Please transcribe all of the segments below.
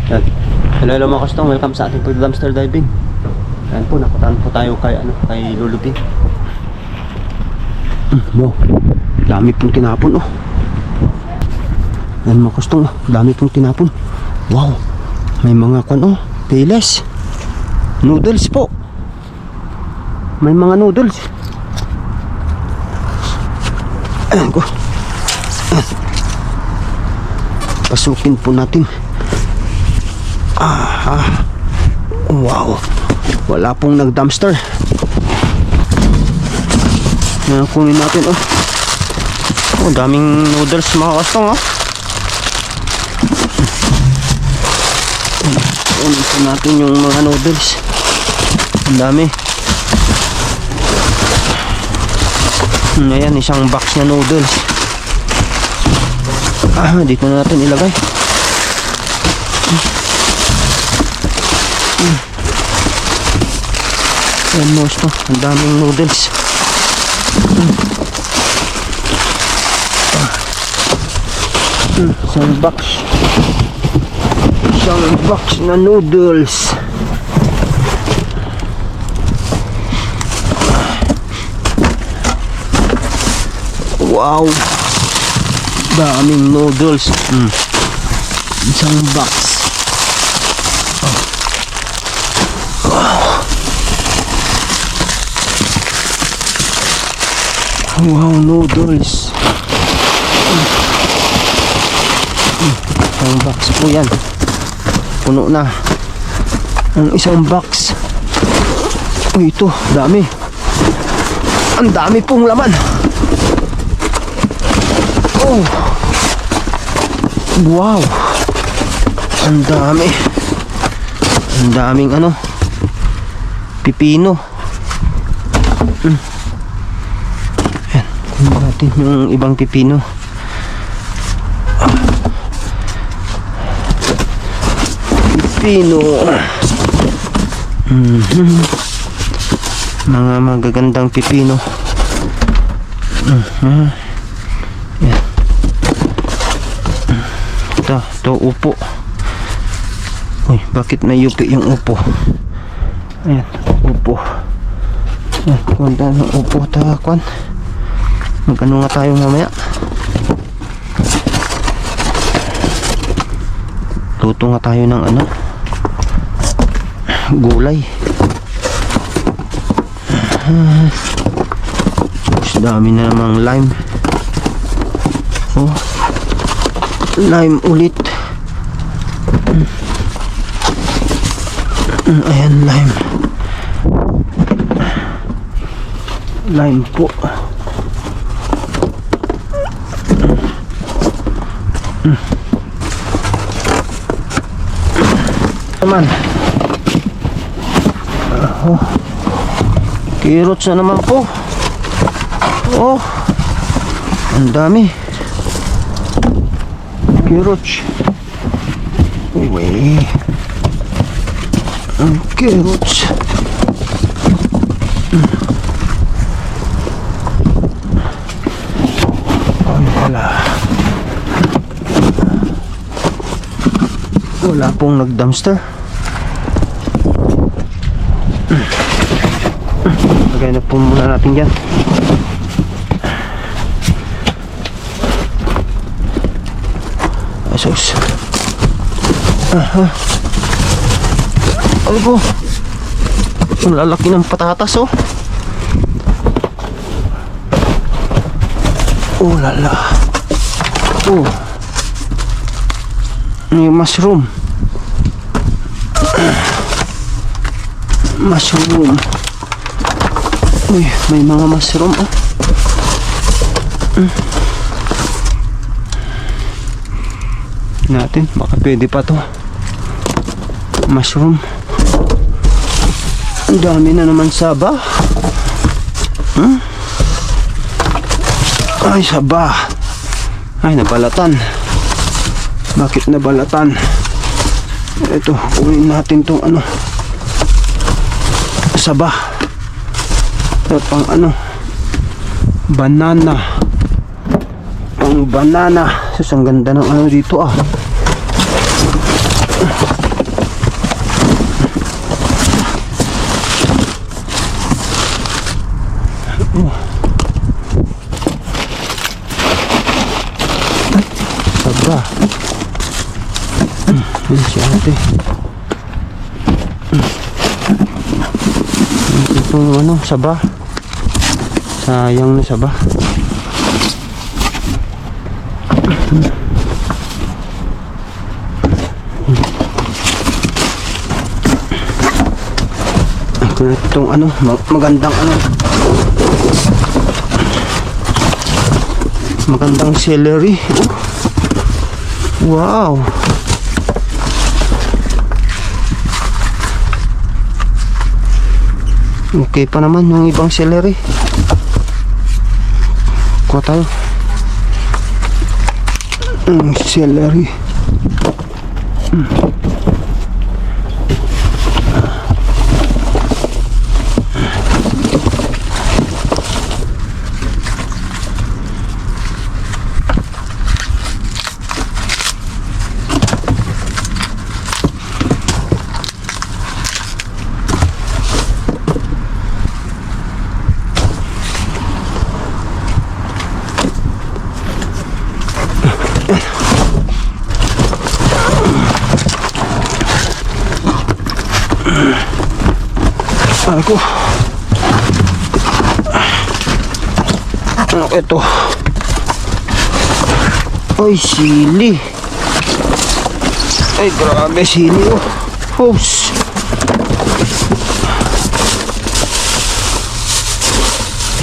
Yan. Hello mga kastong, welcome sa ating pag-dumpster diving. Yan po, nakutaan po tayo kay, kay Lulubi. Wow, dami pong tinapon oh. Yan mga kastong, dami pong tinapon. Wow, may mga piles. Noodles po. May mga noodles. Ayan ko. Pasukin po natin. Wow, wala pong nag-dumpster. Kunin natin oh. Oh, daming noodles mga kastong oh. Kunin po natin yung mga noodles. Ang dami. Ayan, isang box na noodles. Dito na natin ilagay. Ayan mo ito, ang daming noodles. Isang box na noodles. Wow, daming noodles. Isang box. Wow, noodles. Isang box po yan. Puno na ang isang box. Ito, dami. Ang dami pong laman. Oh, wow, ang dami. Ang daming pipino. Ayan, kunin natin yung ibang pipino. Pipino. Mga magagandang pipino. Ayan. Ito upo. Uy, bakit may yupi yung upo? Ayan, upo. Ayan, kunda ng upo. Takwan. Magano nga tayo mamaya? Luto nga tayo ng gulay. Dami na namang lime. Oh, lime ulit. Ayan, lime. Lime po. Naman. Carrots na naman po. Oh, ang dami. Carrots. Uy, ang carrots. Wala pong nag-dumpster. Lagay na po muna natin dyan. Asos. Ano po? Ang lalaki ng patatas oh. Oh lala. Oh, may mushroom. Mushroom. Uy, may mga mushroom oh. Natin, baka pwede pa to. Mushroom. Ang dami na naman saba. Ay, saba. Ay, nabalatan. Bakit nabalatan? Ito, kunin natin tong saba. Ito pang banana. Pang banana. Sus, ang ganda ng dito ah. Ayan si ate. Itong ano, saba. Sayang na saba. Itong ano, magandang ano. Magandang celery. Oh. Wow. Okay pa naman yung ibang celery. Kuha tayo. Celery. Ako. Ano ito? Ay, sili. Ay, grabe sili oh. Hose.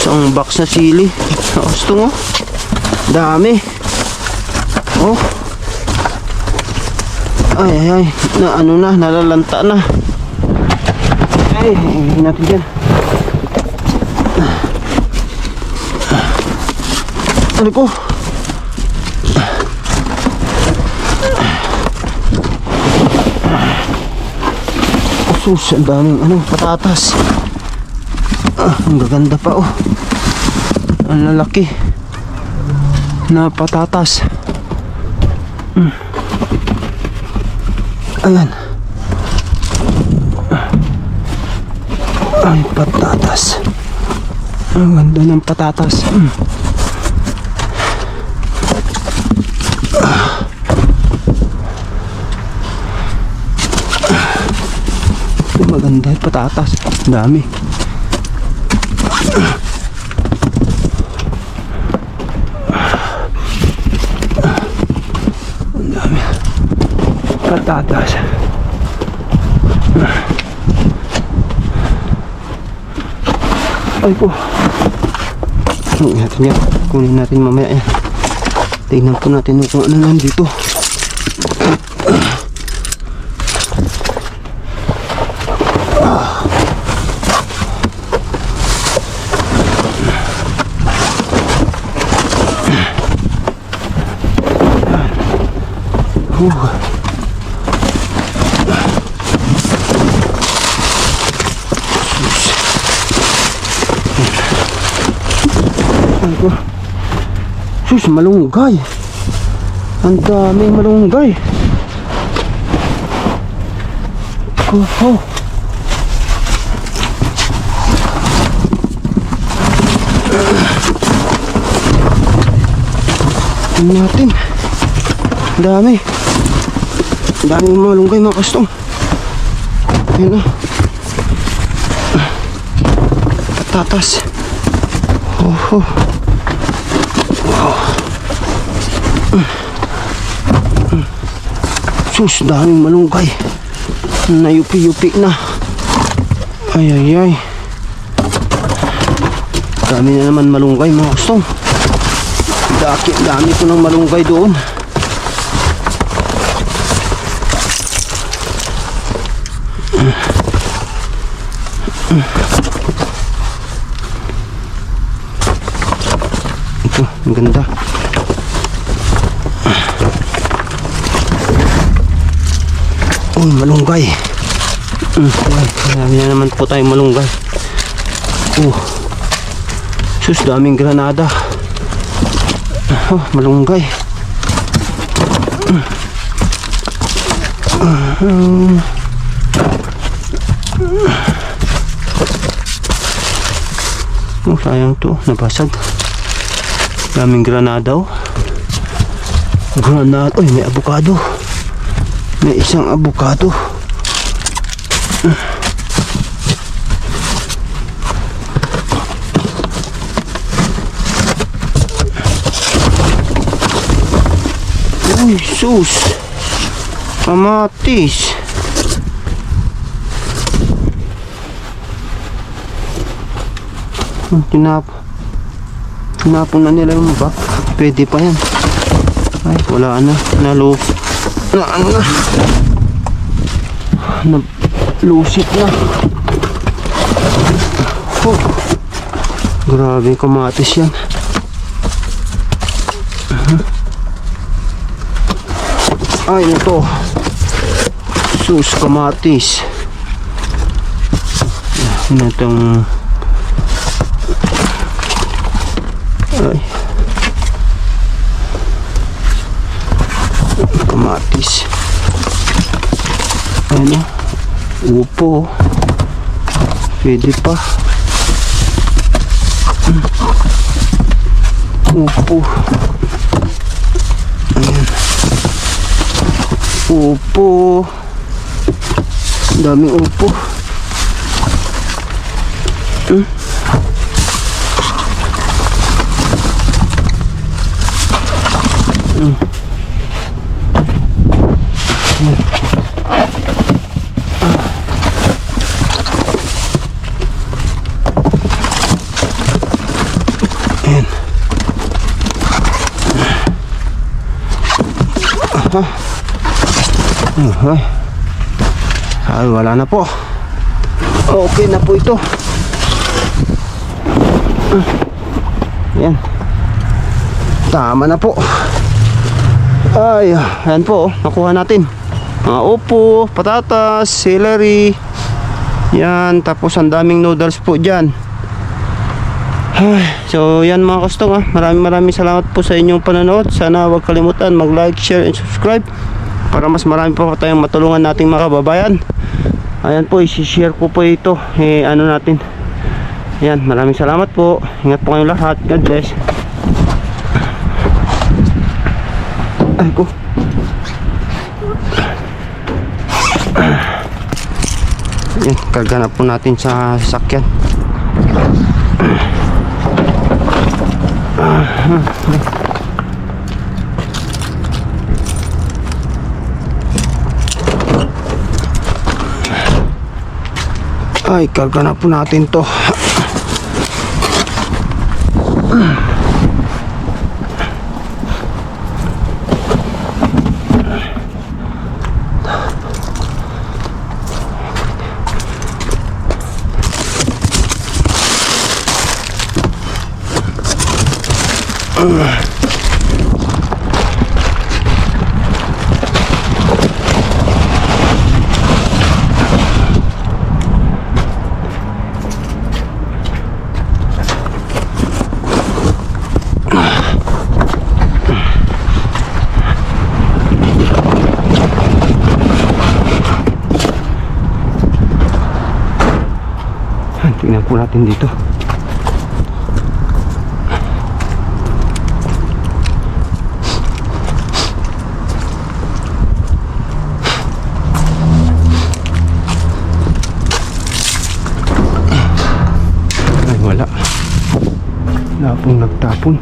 Isang box na sili. Gusto mo? Dami. Oh. Ay. Na ano na, nalalanta na. Ay, hindi natin dyan. Ano po? Sus, ang daming ano, patatas. Ang gaganda pa oh. Ang lalaki na patatas. Ayan. Ay, patatas. Ang ganda ng patatas. Ito maganda yung patatas. Dami. Ang dami. Patatas. Ay ko. Natin yan. Kunin natin mamaya yan. Tingnan po natin kung ano nandito. Sus, malunggay. Ang daming malunggay. Oh. Tingnan natin. Dami. Daming malunggay mga kastong. Ayan o. Patatas. Oh. Wow. Sus, daming malunggay. Nayupi-yupi na. Ay. Dami na naman malunggay mga kastong. Dami ko ng malunggay doon. Ito, ang ganda. Uy, malunggay. Marami na naman po tayong malunggay. Sus, daming granada. Malunggay. Sayang to, nabasag. Daming granada oh. Granada, may avocado. May isang avocado. Uy, sus. Kamatis. Tinapon na nila yung ba? Pwede pa yan. Ay, wala na. Nalusit na. Oh, grabe kamatis yan. Ay, ito. Sus, kamatis. Ano itong... Ay. Kamatis. Ano? Upo. Pwede pa. Upo. Ayan. Upo. Daming upo. Ayan. Ay, wala na po. Okay na po ito. Ayan. Tama na po. Ay, ayan po. Nakuha natin. Mga upo, patatas, celery. Yan. Tapos ang daming noodles po dyan. So yan mga kastong, maraming salamat po sa inyong panonood. Sana huwag kalimutan mag like, share and subscribe para mas marami po tayong matulungan nating mga kababayan. Ayan po, i-share ko po ito ano natin. Ayan, maraming salamat po. Ingat po kayong lahat. God bless. Ay ko. Ayan, karga na po natin sa sasakyan. Ay, karga na po natin to. Tingnan po natin dito. Ay, wala. Wala pong nagtapon.